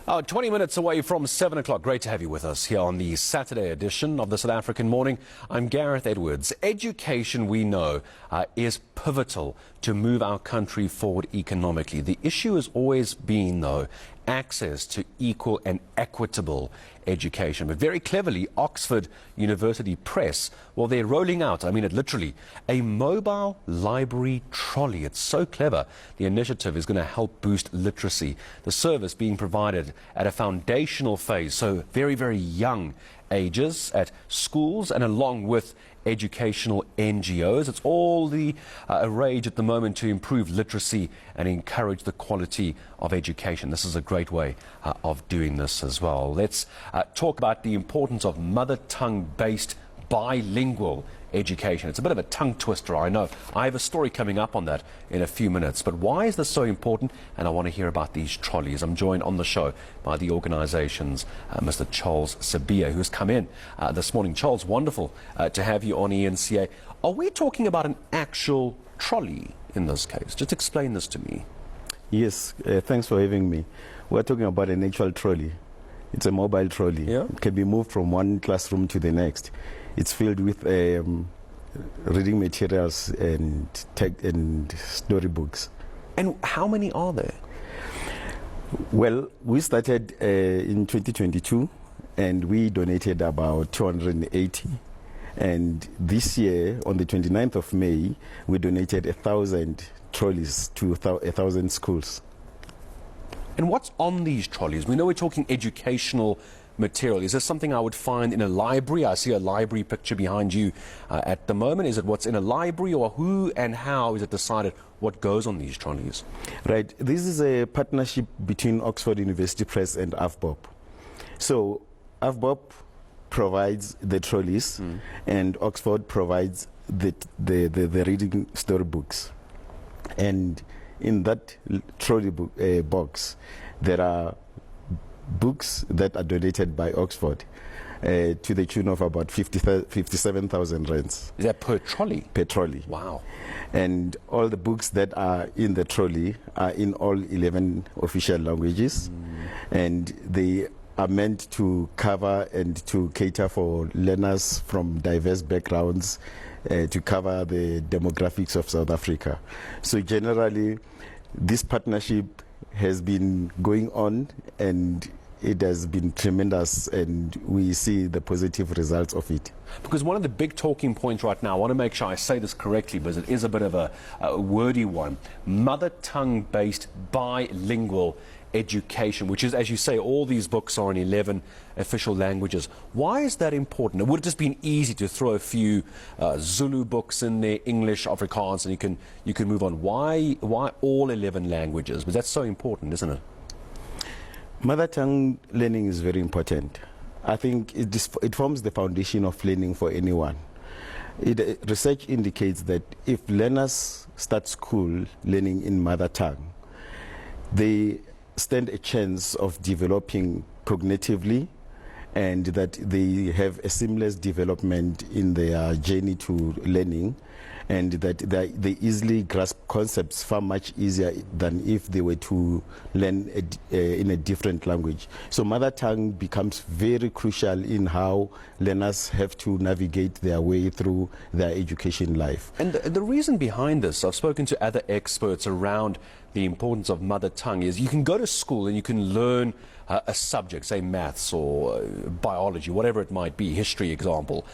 20 minutes away from 7 o'clock. Great to have you with us here on the Saturday edition of the South African Morning. I'm Gareth Edwards. Education, we know, is pivotal to move our country forward economically. The issue has always been, though, access to equal and equitable education. But very cleverly, Oxford University Press, well, they're rolling out, I mean it literally, a mobile library trolley. It's so clever. The initiative is going to help boost literacy. The service being provided at a foundational phase, so very, very young ages at schools and along with educational NGOs. It's all the rage at the moment to improve literacy and encourage the quality of education. This is a great way of doing this as well. Let's talk about the importance of mother tongue-based bilingual education. It's a bit of a tongue twister, I know. I have a story coming up on that in a few minutes. But why is this so important? And I want to hear about these trolleys. I'm joined on the show by the organization's Mr. Charles Sibiya, who's come in this morning. Charles, wonderful to have you on eNCA. Are we talking about an actual trolley in this case? Just explain this to me. Yes, thanks for having me. We're talking about an actual trolley. It's a mobile trolley. Yeah. It can be moved from one classroom to the next. It's filled with reading materials and storybooks. And how many are there? Well, we started in 2022 and we donated about 280. And this year, on the 29th of May, we donated 1,000 trolleys to 1,000 schools. And what's on these trolleys? We know we're talking educational material. Is this something I would find in a library? I see a library picture behind you at the moment. Is it what's in a library, or who and how is it decided what goes on these trolleys? Right. This is a partnership between Oxford University Press and AVBOB. So AVBOB provides the trolleys and Oxford provides the reading storybooks. And in that trolley box, there are books that are donated by Oxford to the tune of about 57,000 rands. Is that per trolley? Per trolley. Wow. And all the books that are in the trolley are in all 11 official languages. And they are meant to cover and to cater for learners from diverse backgrounds, to cover the demographics of South Africa. So generally, this partnership has been going on and it has been tremendous, and we see the positive results of it. Because one of the big talking points right now, I want to make sure I say this correctly because it is a bit of a wordy one, mother tongue-based bilingual education, which is, as you say, all these books are in 11 official languages. Why is that important? It would have just been easy to throw a few Zulu books in there, English, Afrikaans, and you can move on. Why all 11 languages? Because that's so important, isn't it? Mother tongue learning is very important. I think it forms the foundation of learning for anyone. Research indicates that if learners start school learning in mother tongue, they stand a chance of developing cognitively, and that they have a seamless development in their journey to learning, and that they easily grasp concepts far much easier than if they were to learn in a different language. So mother tongue becomes very crucial in how learners have to navigate their way through their education life. And the reason behind this, I've spoken to other experts around the importance of mother tongue, is you can go to school and you can learn a subject, say maths or biology, whatever it might be, history example.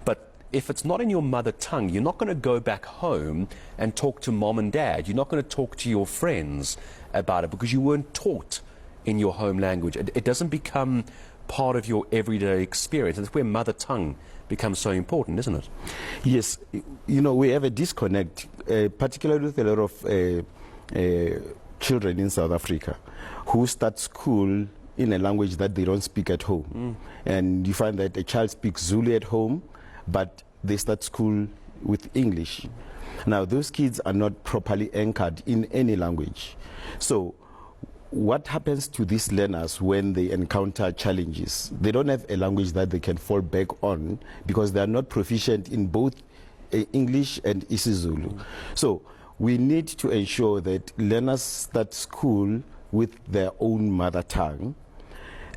But if it's not in your mother tongue, you're not going to go back home and talk to mom and dad. You're not going to talk to your friends about it because you weren't taught in your home language. It doesn't become part of your everyday experience. That's where mother tongue becomes so important, isn't it? Yes. You know, we have a disconnect, particularly with a lot of children in South Africa who start school in a language that they don't speak at home. And you find that a child speaks Zulu at home, but they start school with English. Now, those kids are not properly anchored in any language. So what happens to these learners when they encounter challenges? They don't have a language that they can fall back on because they are not proficient in both English and isiZulu. So we need to ensure that learners start school with their own mother tongue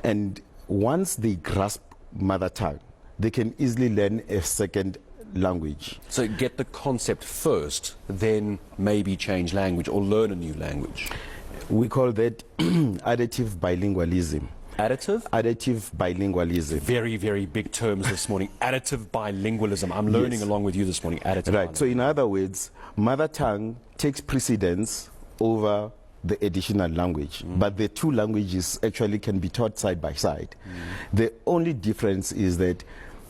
And once they grasp mother tongue, they can easily learn a second language. So get the concept first, then maybe change language or learn a new language. We call that additive bilingualism. Additive? Additive bilingualism. Very, very big terms this morning. Additive bilingualism. I'm learning along with you this morning. Additive Right. So in other words, mother tongue takes precedence over the additional language, but the two languages actually can be taught side by side. The only difference is that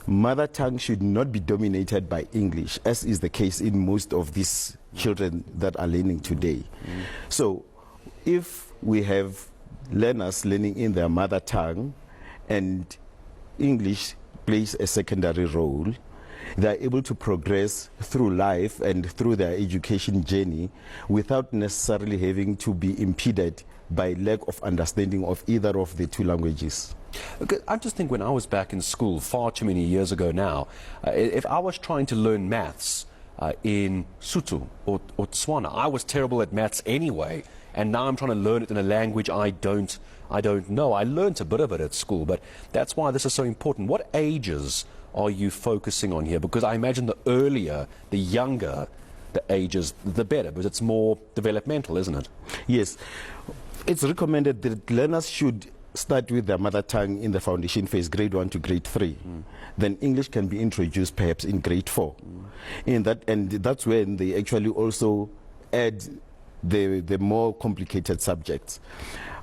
mother tongue should not be dominated by English, as is the case in most of these children that are learning today. So if we have learners learning in their mother tongue and English plays a secondary role, they are able to progress through life and through their education journey without necessarily having to be impeded by lack of understanding of either of the two languages. Okay, I just think when I was back in school, far too many years ago now, if I was trying to learn maths in Sotho or Tswana, I was terrible at maths anyway, and now I'm trying to learn it in a language I don't know. I learned a bit of it at school, but that's why this is so important. What ages are you focusing on here? Because I imagine the earlier, the younger the ages, the better, because it's more developmental, isn't it? Yes. It's recommended that learners should start with their mother tongue in the foundation phase, grade 1 to grade 3. Then English can be introduced perhaps in grade 4. And that's when they actually also add the more complicated subjects.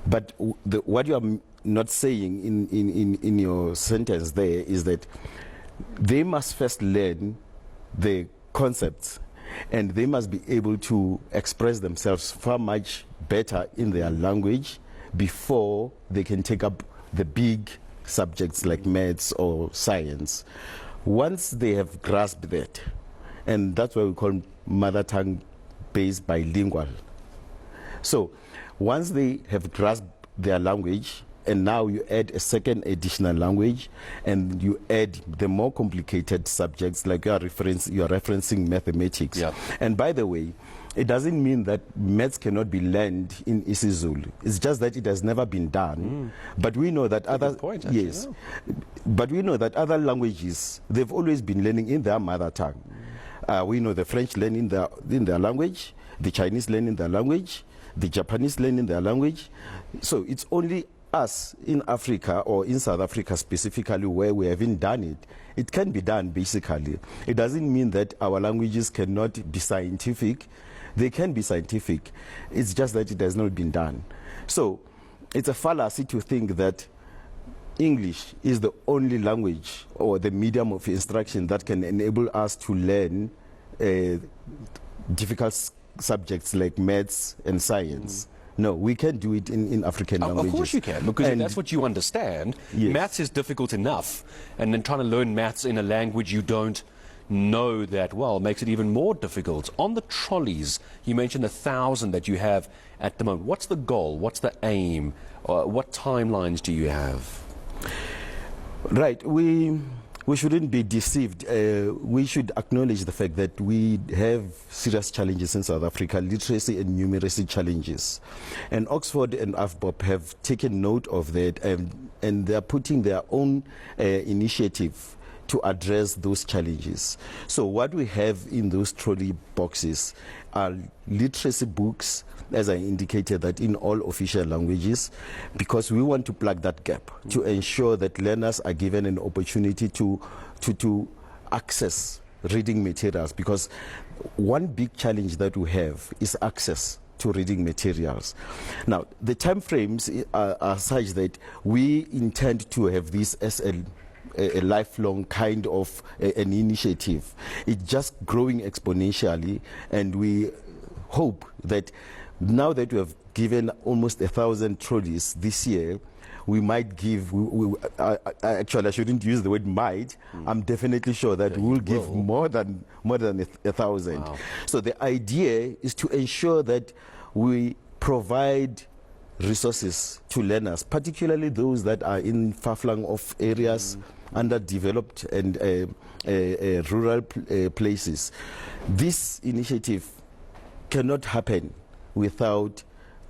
But what you are not saying in your sentence there is that they must first learn the concepts, and they must be able to express themselves far much better in their language before they can take up the big subjects like maths or science. Once they have grasped that, and that's what we call mother tongue-based bilingual. So once they have grasped their language, and now you add a second additional language, and you add the more complicated subjects, like you are referencing mathematics. Yeah. And by the way, it doesn't mean that maths cannot be learned in isiZulu. It's just that it has never been done. But we know that That's a good point, actually, yes, but we know that other languages, they've always been learning in their mother tongue. We know the French learn in their language, the Chinese learn in their language, the Japanese learn in their language. So it's only us in Africa, or in South Africa specifically, where we haven't done it. It can be done, basically. It doesn't mean that our languages cannot be scientific. They can be scientific. It's just that it has not been done. So it's a fallacy to think that English is the only language or the medium of instruction that can enable us to learn difficult subjects like maths and science. No, we can do it in African languages. Of course you can, because that's what you understand. Yes. Maths is difficult enough, and then trying to learn maths in a language you don't know that well makes it even more difficult. On the trolleys, you mentioned 1,000 that you have at the moment. What's the goal? What's the aim? What timelines do you have? Right. We shouldn't be deceived. We should acknowledge the fact that we have serious challenges in South Africa, literacy and numeracy challenges. And Oxford and AVBOB have taken note of that, and they are putting their own initiative to address those challenges. So what we have in those trolley boxes are literacy books, as I indicated, that in all official languages, because we want to plug that gap to ensure that learners are given an opportunity to access reading materials, because one big challenge that we have is access to reading materials. Now, the time frames are such that we intend to have this as a lifelong kind of an initiative. It's just growing exponentially, and we hope that now that we have given almost 1,000 trolleys this year, we might give, actually I shouldn't use the word might, I'm definitely sure that we will give more than 1,000. Wow. So the idea is to ensure that we provide resources to learners, particularly those that are in far-flung off areas, underdeveloped and rural places. This initiative cannot happen without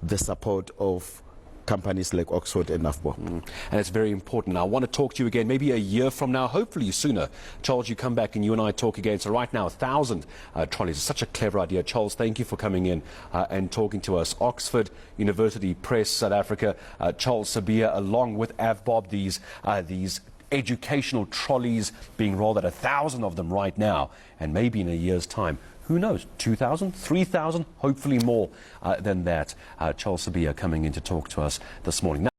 the support of companies like Oxford and AVBOB. And it's very important. I want to talk to you again maybe a year from now, hopefully sooner. Charles, you come back and you and I talk again. So right now, 1,000 trolleys is such a clever idea. Charles, thank you for coming in and talking to us. Oxford University Press, South Africa, Charles Sibiya, along with AVBOB, these educational trolleys being rolled out, 1,000 of them right now, and maybe in a year's time, who knows, 2,000, 3,000, hopefully more than that. Charles Sibiya coming in to talk to us this morning.